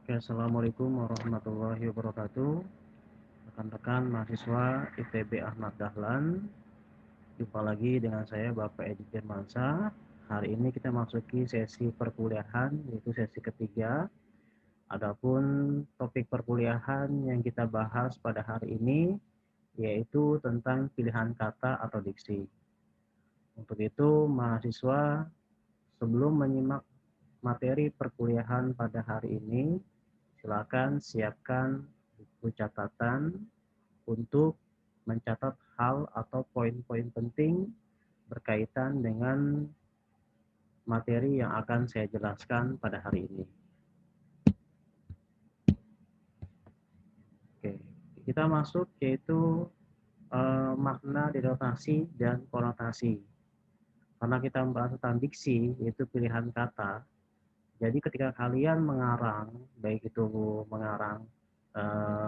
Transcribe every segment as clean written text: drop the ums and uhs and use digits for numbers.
Oke, Assalamualaikum warahmatullahi wabarakatuh. Rekan-rekan mahasiswa ITB Ahmad Dahlan. Jumpa lagi dengan saya Bapak Edi Firmansyah. Hari ini kita masuki sesi perkuliahan, yaitu sesi ketiga. Adapun topik perkuliahan yang kita bahas pada hari ini, yaitu tentang pilihan kata atau diksi. Untuk itu, mahasiswa sebelum menyimak materi perkuliahan pada hari ini, silakan siapkan buku catatan untuk mencatat hal atau poin-poin penting berkaitan dengan materi yang akan saya jelaskan pada hari ini. Oke, kita masuk yaitu makna denotasi dan konotasi. Karena kita membahas tentang diksi, yaitu pilihan kata. Jadi ketika kalian mengarang, baik itu mengarang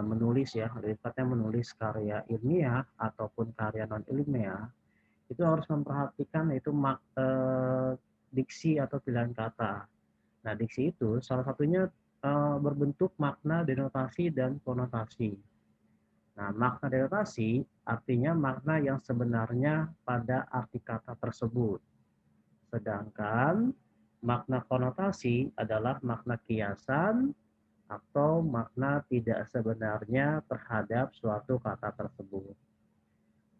menulis ya, lebih tepatnya menulis karya ilmiah ataupun karya non ilmiah, itu harus memperhatikan yaitu diksi atau pilihan kata. Nah, diksi itu salah satunya berbentuk makna, denotasi, dan konotasi. Nah, makna denotasi artinya makna yang sebenarnya pada arti kata tersebut. Sedangkan makna konotasi adalah makna kiasan atau makna tidak sebenarnya terhadap suatu kata tersebut.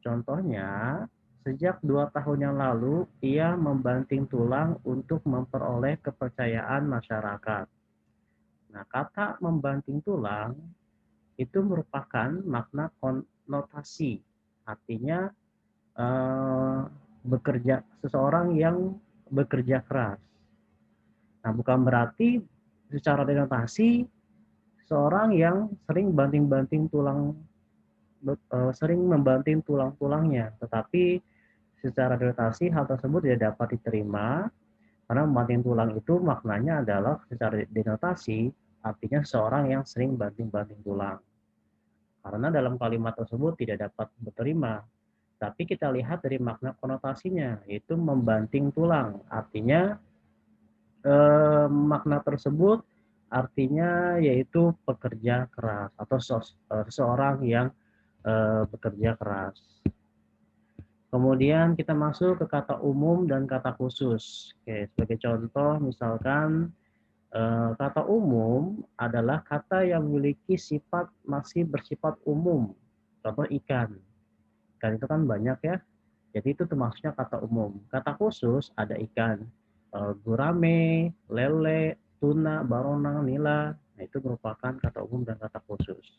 Contohnya, sejak 2 tahun yang lalu, ia membanting tulang untuk memperoleh kepercayaan masyarakat. Nah, kata membanting tulang itu merupakan makna konotasi, artinya bekerja, seseorang yang bekerja keras. Nah, bukan berarti secara denotasi seorang yang sering banting-banting tulang, sering membanting tulang-tulangnya, tetapi secara denotasi hal tersebut tidak dapat diterima karena membanting tulang itu maknanya adalah secara denotasi artinya seorang yang sering banting-banting tulang. Karena dalam kalimat tersebut tidak dapat diterima. Tapi kita lihat dari makna konotasinya, yaitu membanting tulang. Artinya makna tersebut artinya yaitu pekerja keras atau seseorang yang bekerja keras. Kemudian kita masuk ke kata umum dan kata khusus. Oke, sebagai contoh misalkan kata umum adalah kata yang memiliki sifat masih bersifat umum. Contoh ikan. Ikan itu kan banyak ya. Jadi itu termasuknya kata umum. Kata khusus ada ikan, gurame, lele, tuna, baronang, nila. Nah, itu merupakan kata umum dan kata khusus.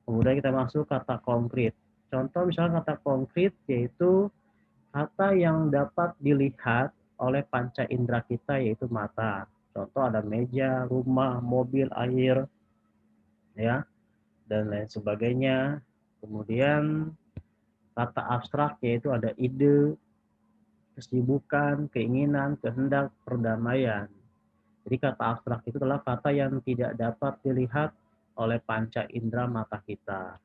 Kemudian kita masuk kata konkret. Contoh misalnya kata konkret yaitu kata yang dapat dilihat oleh panca indera kita yaitu mata. Contoh ada meja, rumah, mobil, air, ya, dan lain sebagainya. Kemudian kata abstrak yaitu ada ide, kesibukan, keinginan, kehendak, perdamaian. Jadi kata abstrak itu adalah kata yang tidak dapat dilihat oleh panca indera mata kita.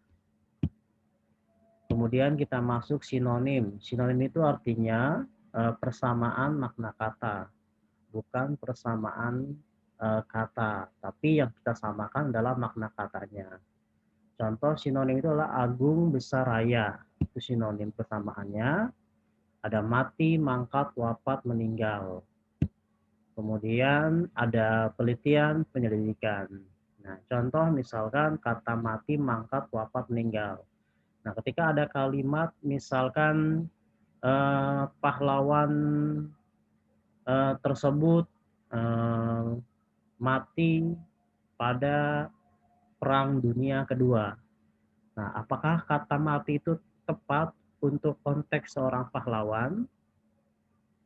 Kemudian kita masuk sinonim. Sinonim itu artinya persamaan makna kata, bukan persamaan kata, tapi yang kita samakan adalah makna katanya. Contoh sinonim itu adalah agung, besar, raya. Itu sinonim persamaannya. Ada mati, mangkat, wafat, meninggal. Kemudian ada penelitian, penyelidikan. Nah, contoh misalkan kata mati, mangkat, wafat, meninggal. Nah, ketika ada kalimat misalkan pahlawan tersebut mati pada Perang Dunia Kedua. Nah, apakah kata mati itu tepat untuk konteks seorang pahlawan?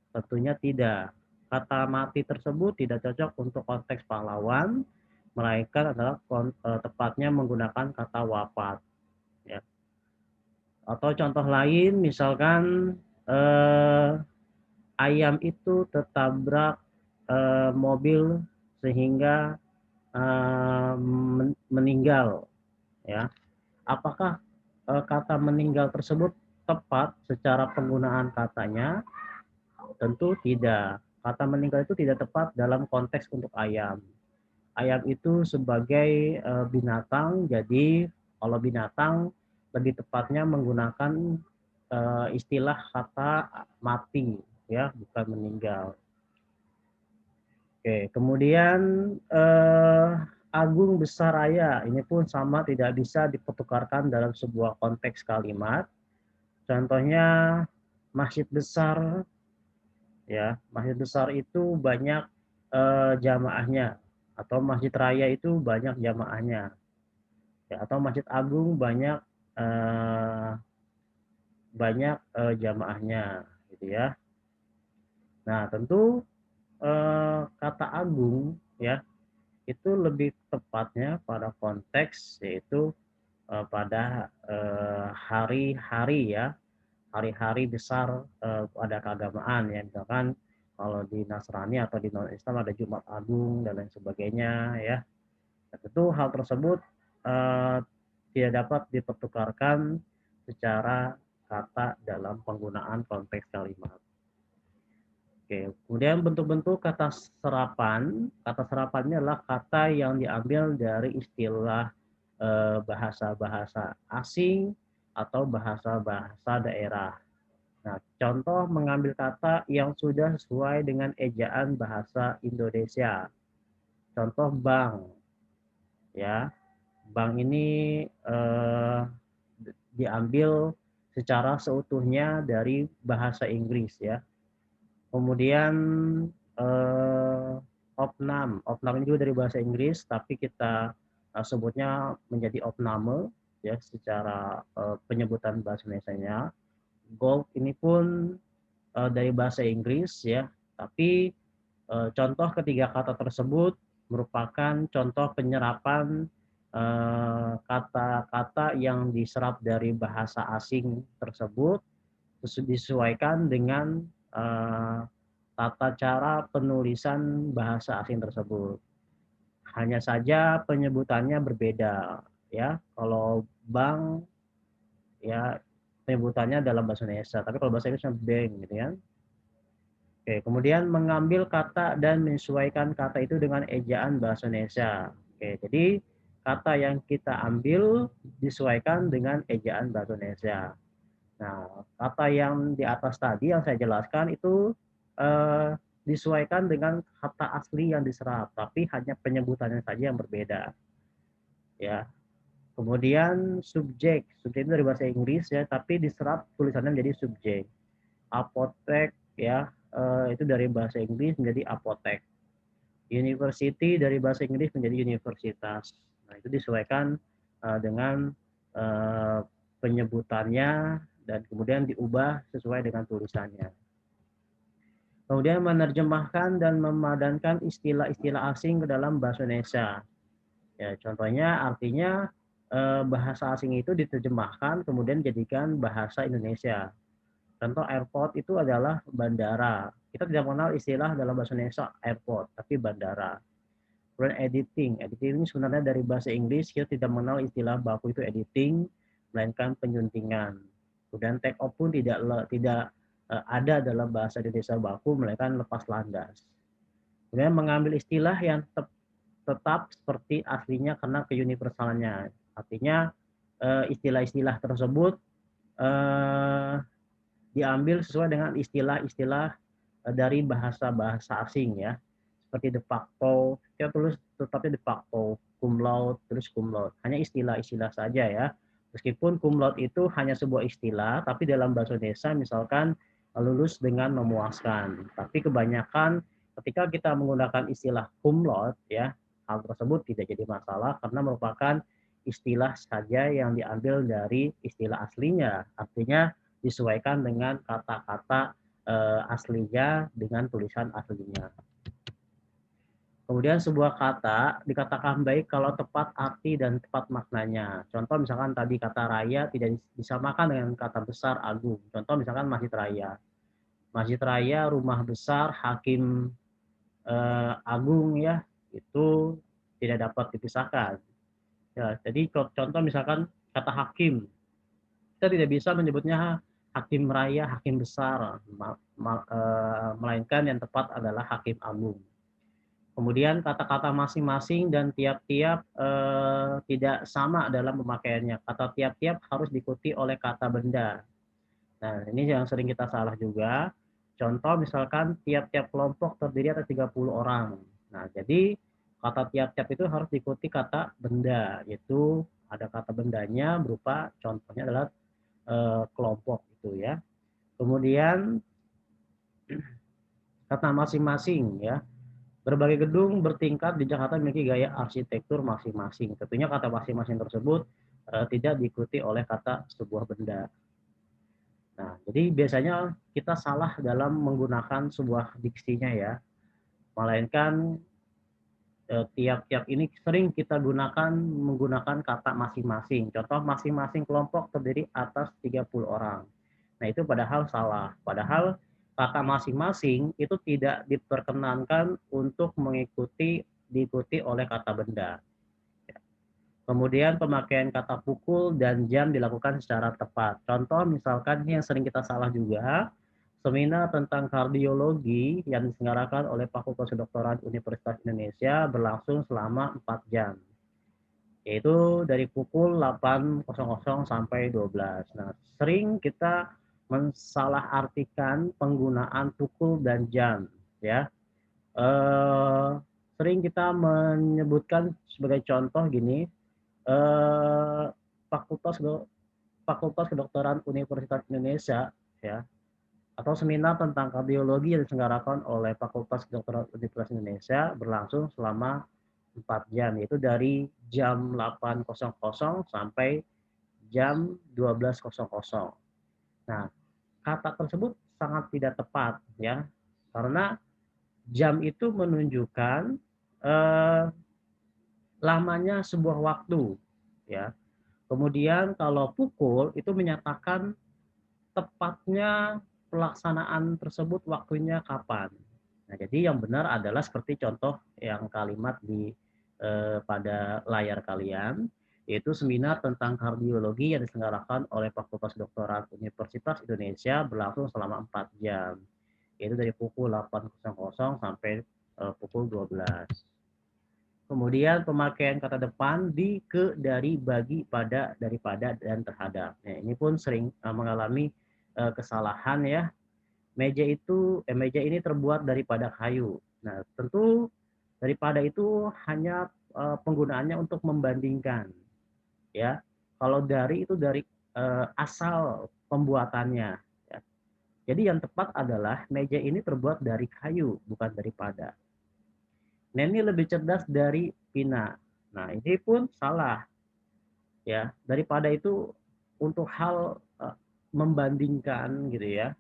Tentunya tidak. Kata mati tersebut tidak cocok untuk konteks pahlawan, melainkan adalah tepatnya menggunakan kata wafat. Ya. Atau contoh lain, misalkan ayam itu tertabrak mobil sehingga meninggal. Ya, apakah kata meninggal tersebut tepat secara penggunaan katanya? Tentu tidak. Kata meninggal itu tidak tepat dalam konteks untuk ayam. ayam itu sebagai binatang. Jadi kalau binatang lebih tepatnya menggunakan istilah kata mati, ya, bukan meninggal. Oke, kemudian agung besar raya ini pun sama, tidak bisa dipertukarkan dalam sebuah konteks kalimat. Contohnya masjid besar, ya, masjid besar itu banyak jamaahnya, atau masjid raya itu banyak jamaahnya, ya, atau masjid agung banyak eh, jamaahnya, gitu ya. Nah, tentu kata agung, ya, itu lebih tepatnya pada konteks yaitu pada hari-hari, ya, hari-hari besar pada keagamaan, ya, misalkan kalau di Nasrani atau di non Islam ada Jumat Agung dan lain sebagainya, ya. Dan tentu hal tersebut eh, tidak dapat dipertukarkan secara kata dalam penggunaan konteks kalimat. Oke, kemudian bentuk-bentuk kata serapan. Kata serapan ini adalah kata yang diambil dari istilah bahasa-bahasa asing atau bahasa-bahasa daerah. Nah, contoh mengambil kata yang sudah sesuai dengan ejaan bahasa Indonesia. Contoh bank, ya. Bank ini eh, diambil secara seutuhnya dari bahasa Inggris, ya. Kemudian eh, opnam ini juga dari bahasa Inggris, tapi kita sebutnya menjadi opname, ya, secara penyebutan bahasa Indonesia-nya. Gold ini pun dari bahasa Inggris, ya, tapi contoh ketiga kata tersebut merupakan contoh penyerapan kata-kata yang diserap dari bahasa asing tersebut, disesuaikan dengan tata cara penulisan bahasa asing tersebut. Hanya saja penyebutannya berbeda, ya. Kalau bank, ya, penyebutannya dalam bahasa Indonesia, tapi kalau bahasa Inggrisnya bank, gitu ya. Oke, kemudian mengambil kata dan menyesuaikan kata itu dengan ejaan bahasa Indonesia. Oke, jadi kata yang kita ambil disesuaikan dengan ejaan bahasa Indonesia. Nah, kata yang di atas tadi yang saya jelaskan itu disesuaikan dengan kata asli yang diserap, tapi hanya penyebutannya saja yang berbeda. Ya. Kemudian subjek itu dari bahasa Inggris, ya, tapi diserap tulisannya menjadi subjek. Apotek, ya, itu dari bahasa Inggris menjadi apotek. University dari bahasa Inggris menjadi universitas. Nah, itu disesuaikan dengan penyebutannya dan kemudian diubah sesuai dengan tulisannya. Kemudian menerjemahkan dan memadankan istilah-istilah asing ke dalam bahasa Indonesia. Ya, contohnya artinya bahasa asing itu diterjemahkan kemudian dijadikan bahasa Indonesia. Contoh airport itu adalah bandara. Kita tidak mengenal istilah dalam bahasa Indonesia airport, tapi bandara. Kemudian editing ini sebenarnya dari bahasa Inggris, kita tidak mengenal istilah baku itu editing, melainkan penyuntingan. Kemudian take off pun tidak ada dalam bahasa Indonesia baku, melainkan lepas landas. Kemudian mengambil istilah yang tetap seperti aslinya karena keuniversalannya. Artinya istilah-istilah tersebut diambil sesuai dengan istilah-istilah dari bahasa-bahasa asing, ya. Seperti de facto, kita tulis tetapnya de facto, cum laude, terus cum laude. Hanya istilah-istilah saja, ya. Meskipun cum laude itu hanya sebuah istilah, tapi dalam bahasa Indonesia misalkan lulus dengan memuaskan. Tapi kebanyakan ketika kita menggunakan istilah cum laude, ya, hal tersebut tidak jadi masalah karena merupakan istilah saja yang diambil dari istilah aslinya. Artinya disesuaikan dengan kata-kata aslinya dengan tulisan aslinya. Kemudian sebuah kata dikatakan baik kalau tepat arti dan tepat maknanya. Contoh misalkan tadi kata raya tidak disamakan dengan kata besar agung. Contoh misalkan masjid raya. Masjid raya, rumah besar, hakim agung, ya, itu tidak dapat dipisahkan. Ya, jadi contoh misalkan kata hakim, kita tidak bisa menyebutnya hakim raya, hakim besar, melainkan yang tepat adalah hakim agung. Kemudian kata-kata masing-masing dan tiap-tiap tidak sama dalam pemakaiannya. Kata tiap-tiap harus diikuti oleh kata benda. Nah, ini yang sering kita salah juga. Contoh misalkan tiap-tiap kelompok terdiri atas 30 orang. Nah, jadi kata tiap-tiap itu harus diikuti kata benda, yaitu ada kata bendanya berupa contohnya adalah kelompok itu ya. Kemudian kata masing-masing ya. Berbagai gedung bertingkat di Jakarta memiliki gaya arsitektur masing-masing. Tentunya kata masing-masing tersebut tidak diikuti oleh kata sebuah benda. Nah, jadi biasanya kita salah dalam menggunakan sebuah diksinya ya, melainkan tiap-tiap ini sering kita gunakan menggunakan kata masing-masing. Contoh masing-masing kelompok terdiri atas 30 orang. Nah, itu padahal salah. Padahal kata masing-masing itu tidak diperkenankan untuk diikuti oleh kata benda. Kemudian pemakaian kata pukul dan jam dilakukan secara tepat. Contoh misalkan ini yang sering kita salah juga, seminar tentang kardiologi yang diselenggarakan oleh Fakultas Kedokteran Universitas Indonesia berlangsung selama 4 jam. Yaitu dari pukul 8.00 sampai 12. Nah, sering kita mensalahartikan penggunaan pukul dan jam ya. Eh, Sering kita menyebutkan sebagai contoh gini, eh, Fakultas Fakultas Kedokteran Universitas Indonesia ya, atau seminar tentang kardiologi yang diselenggarakan oleh Fakultas Kedokteran Universitas Indonesia berlangsung selama 4 jam, yaitu dari jam 8.00 sampai jam 12.00. Nah, kata tersebut sangat tidak tepat ya, karena jam itu menunjukkan eh, lamanya sebuah waktu ya. Kemudian kalau pukul itu menyatakan tepatnya pelaksanaan tersebut waktunya kapan. Nah, jadi yang benar adalah seperti contoh yang kalimat pada layar kalian, yaitu seminar tentang kardiologi yang diselenggarakan oleh Fakultas Kedokteran Universitas Indonesia berlangsung selama 4 jam, yaitu dari pukul 8.00 sampai pukul 12. Kemudian pemakaian kata depan di, ke, dari, bagi, pada, daripada, dan terhadap. Nah, ini pun sering mengalami kesalahan ya. Meja ini terbuat daripada kayu. Nah, tentu daripada itu hanya penggunaannya untuk membandingkan ya. Kalau dari itu dari asal pembuatannya ya. Jadi yang tepat adalah meja ini terbuat dari kayu, bukan daripada. Neni lebih cerdas dari Pina. Nah, ini pun salah ya. Daripada itu untuk hal membandingkan gitu ya.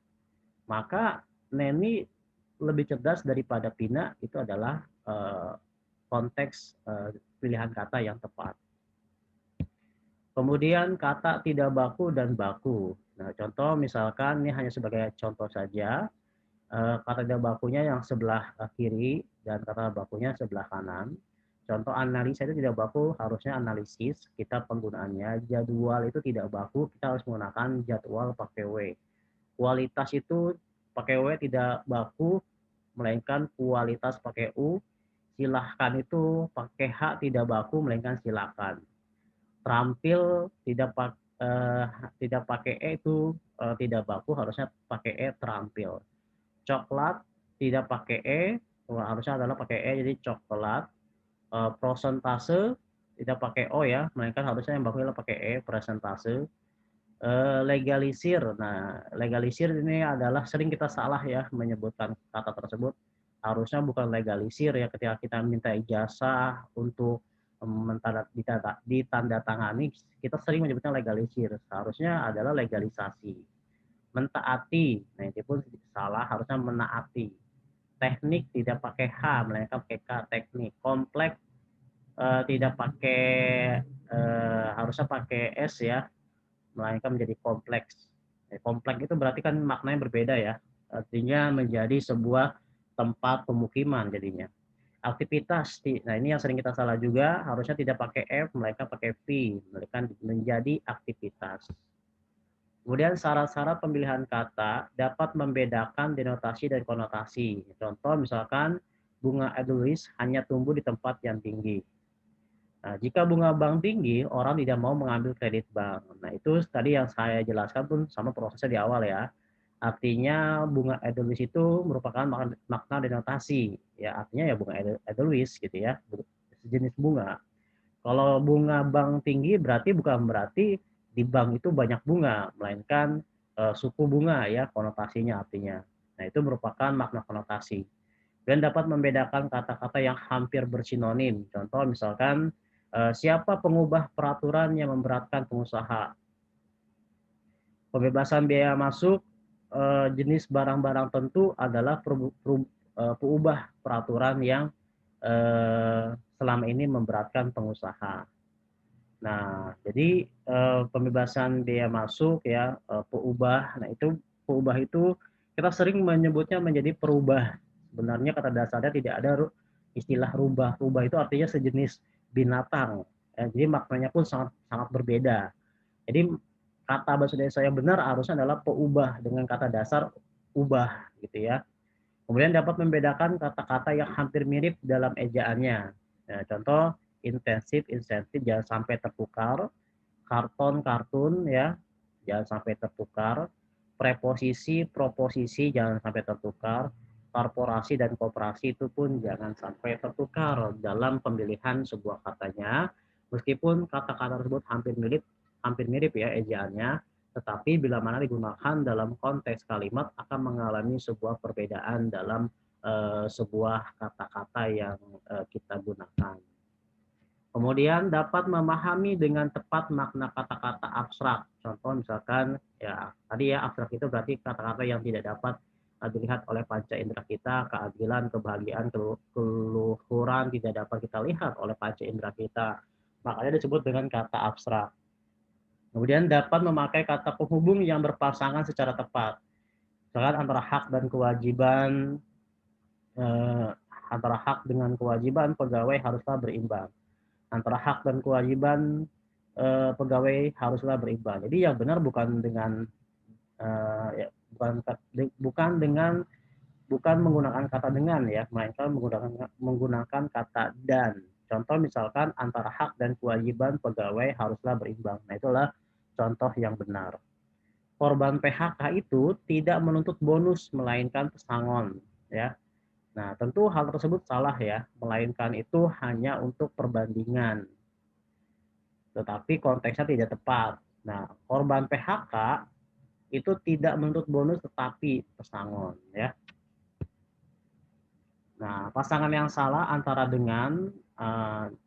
Maka Neni lebih cerdas daripada Pina itu adalah konteks pilihan kata yang tepat. Kemudian kata tidak baku dan baku. Nah, contoh misalkan ini hanya sebagai contoh saja. Kata tidak bakunya yang sebelah kiri dan kata bakunya sebelah kanan. Contoh analisa itu tidak baku harusnya analisis, kita penggunaannya. Jadwal itu tidak baku, kita harus menggunakan jadwal pakai W. Kualitas itu pakai W tidak baku, melainkan kualitas pakai U. Silahkan itu pakai H tidak baku, melainkan silakan. Terampil tidak pakai E itu tidak baku, harusnya pakai E terampil. Coklat tidak pakai E, harusnya adalah pakai E, jadi coklat. Prosentase tidak pakai O ya, melainkan harusnya yang baku adalah pakai E, presentase. Legalisir, nah legalisir ini adalah sering kita salah ya menyebutkan kata tersebut. Harusnya bukan legalisir ya, ketika kita minta ijazah untuk ditandatangani, kita sering menyebutnya legalisir. Seharusnya adalah legalisasi. Mentaati, nah itu pun salah, harusnya menaati. Teknik tidak pakai H, melainkan pakai K, teknik. Kompleks tidak pakai harusnya pakai S ya, melainkan menjadi kompleks. Kompleks itu berarti kan maknanya berbeda ya, artinya menjadi sebuah tempat pemukiman jadinya. Aktivitas, nah ini yang sering kita salah juga, harusnya tidak pakai F, melainkan pakai V, melainkan menjadi aktivitas. Kemudian syarat-syarat pemilihan kata dapat membedakan denotasi dan konotasi. Contoh misalkan bunga Edelweiss hanya tumbuh di tempat yang tinggi. Nah, jika bunga bank tinggi, orang tidak mau mengambil kredit bank. Nah, itu tadi yang saya jelaskan pun sama prosesnya di awal ya. Artinya bunga Edelweiss itu merupakan makna denotasi. Ya, artinya ya bunga Edelweiss gitu ya, sejenis bunga. Kalau bunga bank tinggi bukan berarti di bank itu banyak bunga, melainkan suku bunga ya konotasinya artinya. Nah, itu merupakan makna konotasi. Dan dapat membedakan kata-kata yang hampir bersinonim. Contoh misalkan siapa pengubah peraturan yang memberatkan pengusaha. Pembebasan biaya masuk jenis barang-barang tentu adalah pengubah peraturan yang selama ini memberatkan pengusaha. Nah, jadi pembebasan biaya masuk ya pengubah. Nah, pengubah itu kita sering menyebutnya menjadi perubah. Sebenarnya kata dasarnya tidak ada istilah rubah. Rubah itu artinya sejenis binatang. Ya, jadi maknanya pun sangat sangat berbeda. Jadi kata bahasa Indonesia yang benar harusnya adalah peubah dengan kata dasar ubah gitu ya. Kemudian dapat membedakan kata-kata yang hampir mirip dalam ejaannya. Nah, contoh intensif, insentif jangan sampai tertukar, karton, kartun ya jangan sampai tertukar, preposisi, proposisi jangan sampai tertukar, korporasi dan koperasi itu pun jangan sampai tertukar dalam pemilihan sebuah katanya, meskipun kata-kata tersebut hampir mirip ya ejaannya, tetapi bila mana digunakan dalam konteks kalimat akan mengalami sebuah perbedaan dalam sebuah kata-kata yang kita gunakan. Kemudian dapat memahami dengan tepat makna kata-kata abstrak. Contoh misalkan ya tadi ya abstrak itu berarti kata-kata yang tidak dapat dilihat oleh panca indera kita, keadilan, kebahagiaan, keluhuran tidak dapat kita lihat oleh panca indera kita. Makanya disebut dengan kata abstrak. Kemudian dapat memakai kata penghubung yang berpasangan secara tepat. Misalkan antara hak dan kewajiban, antara hak dengan kewajiban pegawai haruslah berimbang. Antara hak dan kewajiban pegawai haruslah berimbang. Jadi yang benar bukan dengan ya, bukan menggunakan kata dengan ya, melainkan menggunakan kata dan. Contoh misalkan antara hak dan kewajiban pegawai haruslah berimbang. Nah, itulah contoh yang benar. Korban PHK itu tidak menuntut bonus melainkan pesangon ya. Nah, tentu hal tersebut salah ya, melainkan itu hanya untuk perbandingan. Tetapi konteksnya tidak tepat. Nah, korban PHK itu tidak menuntut bonus tetapi pesangon ya. Nah, pasangan yang salah antara dengan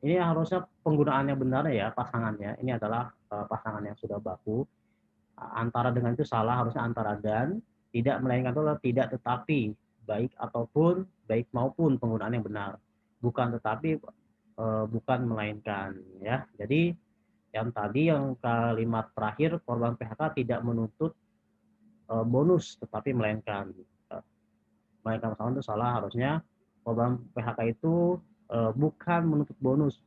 ini harusnya penggunaannya benar ya pasangannya. Ini adalah pasangan yang sudah baku. Antara dengan itu salah, harusnya antara dan, tidak melainkan itu adalah tidak tetapi, baik ataupun baik maupun penggunaan yang benar. Bukan tetapi bukan melainkan ya. Jadi yang tadi yang kalimat terakhir korban PHK tidak menuntut bonus tetapi melainkan pasangan itu salah, harusnya korban PHK itu bukan menuntut bonus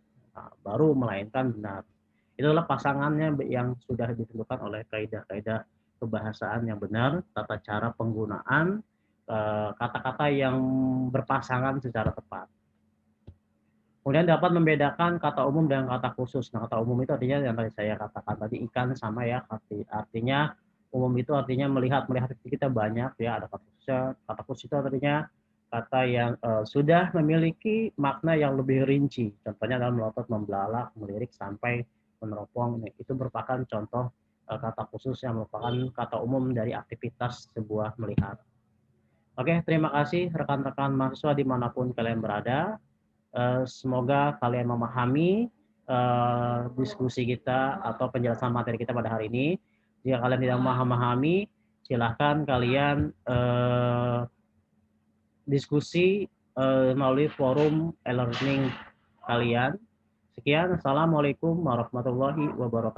baru melainkan benar. Itu adalah pasangannya yang sudah ditentukan oleh kaidah-kaidah kebahasaan yang benar, tata cara penggunaan kata-kata yang berpasangan secara tepat. Kemudian dapat membedakan kata umum dengan kata khusus. Nah, kata umum itu artinya yang tadi saya katakan tadi ikan sama ya, artinya umum itu artinya melihat kita banyak ya, ada kata khususnya. Kata khusus itu artinya kata yang sudah memiliki makna yang lebih rinci. Contohnya adalah melotot, membelalak, melirik sampai meneropong. Itu merupakan contoh kata khusus yang merupakan kata umum dari aktivitas sebuah melihat. Oke, terima kasih rekan-rekan mahasiswa dimanapun kalian berada. Semoga kalian memahami diskusi kita atau penjelasan materi kita pada hari ini. Jika kalian tidak memahami, silahkan kalian diskusi melalui forum e-learning kalian. Sekian, assalamualaikum warahmatullahi wabarakatuh.